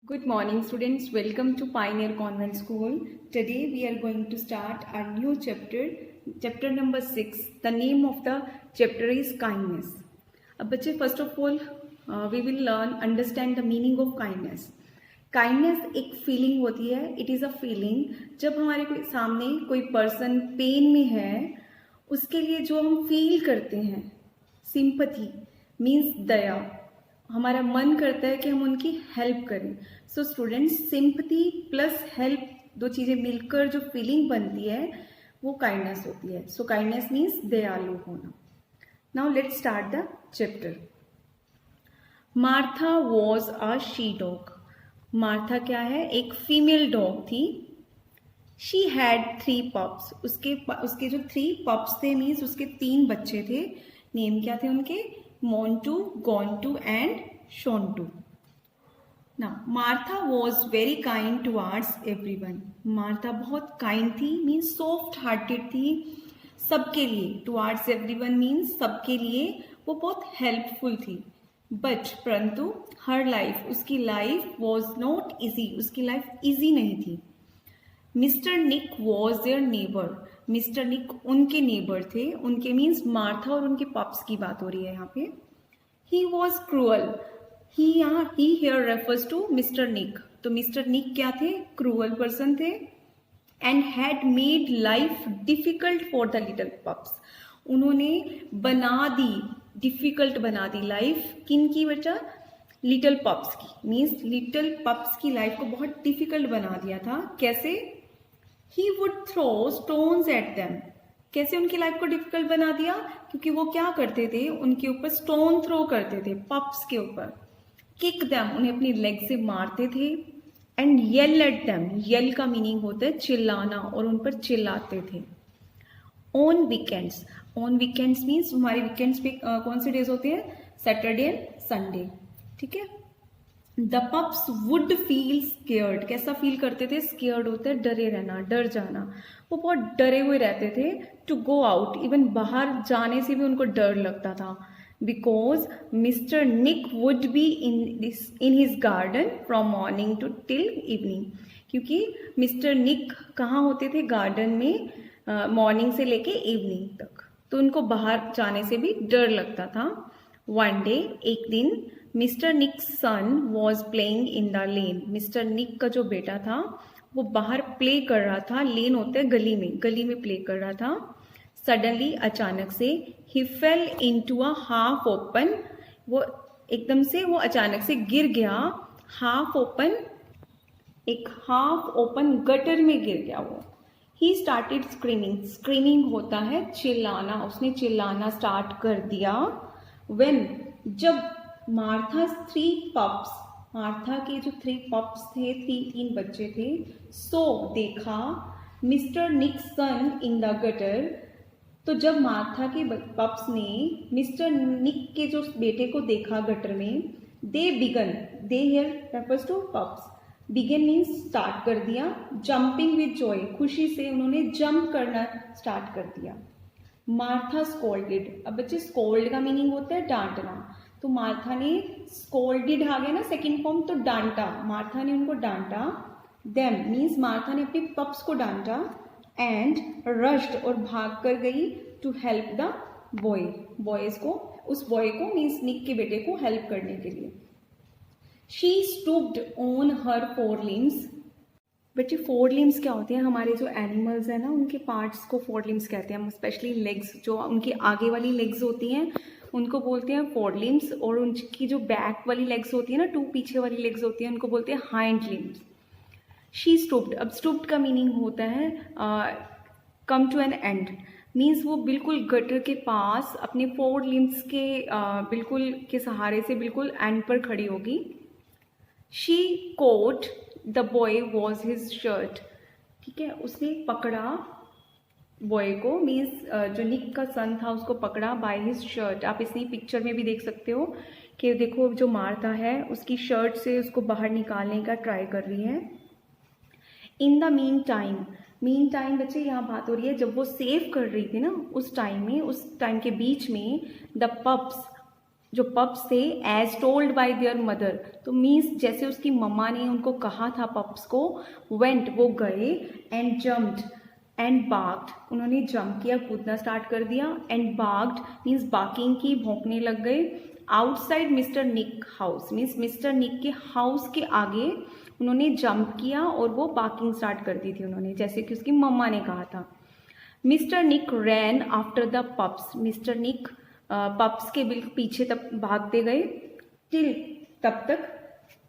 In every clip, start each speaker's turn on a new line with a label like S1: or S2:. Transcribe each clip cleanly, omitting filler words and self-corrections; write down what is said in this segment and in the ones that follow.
S1: Good morning, students. Welcome to Pioneer Convent School. Today we are going to start our new chapter number 6. The name of the chapter is kindness. अब बच्चे first of all we will understand the meaning of kindness. Kindness एक feeling होती है. It is a feeling जब हमारे कोई सामने कोई person pain में है, उसके लिए जो हम feel करते हैं, sympathy means दया. हमारा मन करता है कि हम उनकी हेल्प करें. So students, sympathy plus help दो चीज़ें मिलकर जो फीलिंग बनती है वो काइंडनेस होती है. सो काइंडनेस मीन्स दयालु होना. Now let's start the chapter. Martha was a she dog. Martha क्या है? एक फीमेल डॉग थी. She had 3 pups. उसके जो 3 पप्स थे मीन्स उसके 3 बच्चे थे. नेम क्या थे उनके? Montu, Gontu and Shontu. Now, Martha was very kind towards everyone. Martha बहुत काइंड थी, मीन्स सॉफ्ट हार्टेड थी सबके लिए. टुवार्ड्स एवरीवन मीन्स सबके लिए वो बहुत हेल्पफुल थी. बट परंतु हर लाइफ, उसकी लाइफ वॉज नॉट ईजी. उसकी लाइफ ईजी नहीं थी. Mister Nick was their neighbour. Mister Nick उनके नेबर थे. उनके मीन्स मार्था और उनके पप्स की बात हो रही है यहाँ पे. He was cruel. He here refers to mister Nick. तो मिस्टर निक क्या थे? क्रूअल पर्सन थे. And had made life difficult for the little pups. उन्होंने डिफिकल्ट बना दी लाइफ. किन की वजह? लिटिल पप्स की. मीन्स लिटिल पप्स की लाइफ को बहुत डिफिकल्ट बना दिया था. कैसे? He would throw stones at them. कैसे उनकी लाइफ को डिफिकल्ट बना दिया? क्योंकि वो क्या करते थे? उनके ऊपर स्टोन थ्रो करते थे, पप्स के ऊपर. किक देम, उन्हें अपनी लेग से मारते थे. And yell at them. Yell का मीनिंग होता है चिल्लाना, और उन पर चिल्लाते थे. On weekends. On weekends means हमारे वीकेंड्स पे कौन से डेज होते हैं? Saturday and Sunday. ठीक है. The pups would feel scared. कैसा फील करते थे? स्केयर्ड होता है डरे रहना, डर जाना. वो बहुत डरे हुए रहते थे. टू गो आउट, इवन बाहर जाने से भी उनको डर लगता था. Because Mister Nick would be in his garden from morning to till evening. क्योंकि मिस्टर निक कहाँ होते थे? गार्डन में मॉर्निंग से लेके इवनिंग तक. तो उनको बाहर जाने से भी डर लगता था. वन डे, एक दिन, mister Nick son was playing in the lane. मिस्टर निक का जो बेटा था वो बाहर प्ले कर रहा था. लेन होता है गली में प्ले कर रहा था. सडनली, अचानक से, he fell into a half open. वो एकदम से वो अचानक से गिर गया. हाफ ओपन, एक हाफ ओपन गटर में गिर गया वो. He started screaming. स्क्रीमिंग होता है चिल्लाना. उसने चिल्लाना स्टार्ट कर दिया. व्हेन, जब मार्था 3 पप्स, मार्था के जो 3 पप्स थे, 3 बच्चे थे, सो देखा Mister Nick son in the gutter. तो जब मार्था के पप्स ने मिस्टर निक के जो बेटे को देखा गटर में, they began, they here refers to pups. Began means start कर दिया. जंपिंग विद जॉय, खुशी से उन्होंने जंप करना स्टार्ट कर दिया. Martha scolded. अब बच्चे, स्कोल्ड का मीनिंग होता है डांटना. तो मार्था ने स्कोल्डेड आ गया ना सेकेंड फॉर्म, तो डांटा. मार्था ने उनको डांटा. देम मीन्स मार्था ने अपने पप्स को डांटा. एंड रश्ड, और भाग कर गई, to help the boy. Boys को, उस बॉय को मीन्स निक के बेटे को हेल्प करने के लिए. She stooped on her 4 limbs. बच्चे, 4 लिम्स क्या होते हैं? हमारे जो एनिमल्स हैं ना, उनके पार्ट्स को 4 लिम्स कहते हैं. स्पेशली लेग्स, जो उनकी आगे वाली लेग्स होती हैं उनको बोलते हैं 4 लिम्स. और उनकी जो बैक वाली लेग्स होती है ना, 2 पीछे वाली लेग्स होती हैं, उनको बोलते हैं हाइंड लिम्स. She stooped. अब स्टूप्ड का मीनिंग होता है come to an end. Means वो बिल्कुल गटर के पास अपने 4 लिम्स के बिल्कुल के सहारे से बिल्कुल एंड पर खड़ी होगी. She caught the boy was his shirt. ठीक है, उसने पकड़ा बॉय को, मीन्स जो निक का सन था उसको पकड़ा बाय हिज शर्ट. आप इसी पिक्चर में भी देख सकते हो कि देखो जो मार्था है उसकी शर्ट से उसको बाहर निकालने का ट्राई कर रही है. इन द मीन टाइम बच्चे यहाँ बात हो रही है जब वो सेव कर रही थी ना, उस टाइम के बीच में द पप्स जो पप्स थे, as told by their mother, तो मीन्स जैसे उसकी मम्मा ने उनको कहा था पप्स को, वेंट वो गए, एंड जम्प्ड एंड बाग्ड, उन्होंने जंप किया, कूदना स्टार्ट कर दिया, एंड बाग्ड मीन्स बाकिंग की, भौंकने लग गए, आउटसाइड मिस्टर निक हाउस मीन्स मिस्टर निक के हाउस के आगे उन्होंने जंप किया और वो बाकिंग स्टार्ट कर दी थी उन्होंने, जैसे कि उसकी मम्मा ने कहा था। Mister Nick ran after the pups, Mister Nick pups के बिल्कुल पीछे तक भागते गए, टिल तब तक,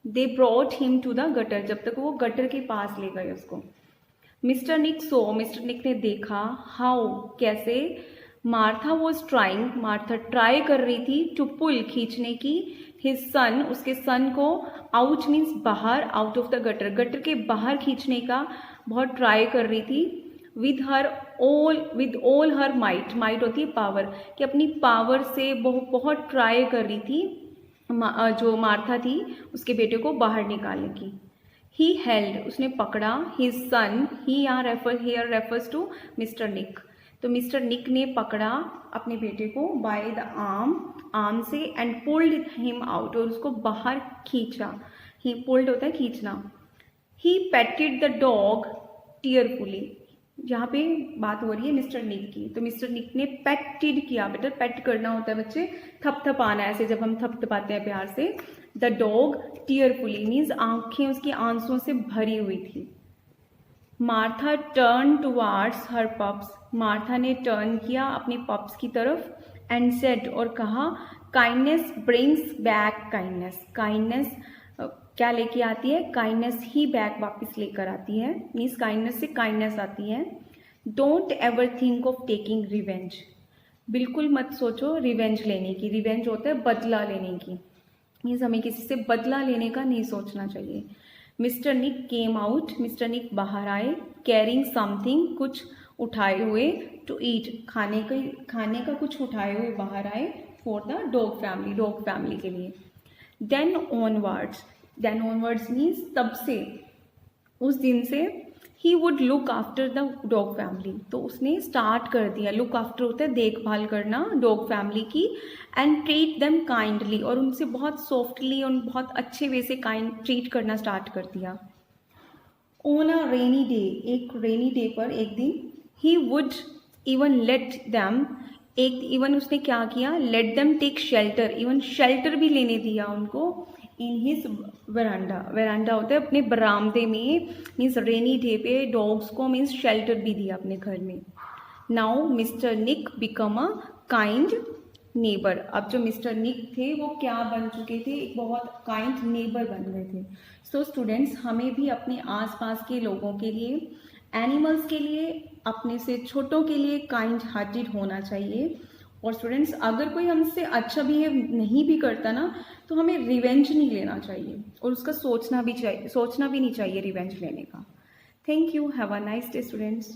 S1: they brought him to the gutter, जब तक वो गटर के पास ले गए उसको। मिस्टर निक सो, मिस्टर निक ने देखा, हाउ कैसे, Martha was trying, Martha try कर रही थी, टू पुल खींचने की, हिज सन उसके सन को, आउट मीन्स बाहर, out of the gutter, gutter के बाहर खींचने का बहुत ट्राई कर रही थी, with all her might, might होती है पावर, कि अपनी पावर से बहुत ट्राई कर रही थी जो मार्था थी उसके बेटे को बाहर निकालने की। ही हेल्ड उसने पकड़ा, हिज सन, ही यहाँ hair refers to mister Nick, तो मिस्टर निक ने पकड़ा अपने बेटे को बाय द आर्म से, एंड पुल्ड हिम आउट, और उसको बाहर खींचा, ही पुल्ड होता है खींचना। ही पेटेड द डॉग टीयरफुली, यहाँ पे बात हो रही है मिस्टर निक की, तो मिस्टर निक ने पेटेड किया, बेटा पेट करना होता है बच्चे, थपथपाना ऐसे, जब हम थपथपाते हैं प्यार से। द डॉग टीयरफुली मीन्स आंखें उसकी आंसुओं से भरी हुई थी। मार्था टर्न टुवार्ड्स हर पप्स, मार्था ने टर्न किया अपने पप्स की तरफ, एंड सेड और कहा, kindness brings back kindness, kindness क्या लेके आती है, काइंडनेस ही बैक वापस लेकर आती है, मीन्स काइंडनेस से काइंडनेस आती है। Don't ever think of taking revenge, बिल्कुल मत सोचो रिवेंज लेने की, रिवेंज होता है बदला लेने की, मीन्स हमें किसी से बदला लेने का नहीं सोचना चाहिए। मिस्टर निक केम आउट, मिस्टर निक बाहर आए, कैरिंग समथिंग कुछ उठाए हुए, टू ईट खाने का कुछ उठाए हुए बाहर आए, फॉर द डॉग फैमिली के लिए। देन ऑनवर्ड्स मीन्स तब से, उस दिन से, he would look after the dog family, तो उसने स्टार्ट कर दिया, लुक आफ्टर होता है देखभाल करना डॉग फैमिली की, एंड ट्रीट देम काइंडली, और उनसे बहुत सॉफ्टली और बहुत अच्छे वे से ट्रीट करना स्टार्ट कर दिया। ऑन अ रेनी डे, एक रेनी डे पर एक दिन, he would even let them, even उसने क्या किया, let them take shelter, even shelter भी लेने दिया उनको, इन हिज वेरांडा होता है अपने बरामदे में, मीन्स रेनी डे पे डॉग्स को मीन्स शेल्टर भी दिया अपने घर में। Now Mister Nick become a kind neighbour, अब जो मिस्टर निक थे वो क्या बन चुके थे, एक बहुत काइंड नेबर बन गए थे। सो स्टूडेंट्स, हमें भी अपने आसपास के लोगों के लिए, एनिमल्स के लिए, अपने से छोटों के लिए काइंड हार्टेड होना चाहिए। और स्टूडेंट्स, अगर कोई हमसे अच्छा बिहेव नहीं भी करता ना, तो हमें रिवेंज नहीं लेना चाहिए, और उसका सोचना भी नहीं चाहिए रिवेंज लेने का। Thank you, have a nice day students.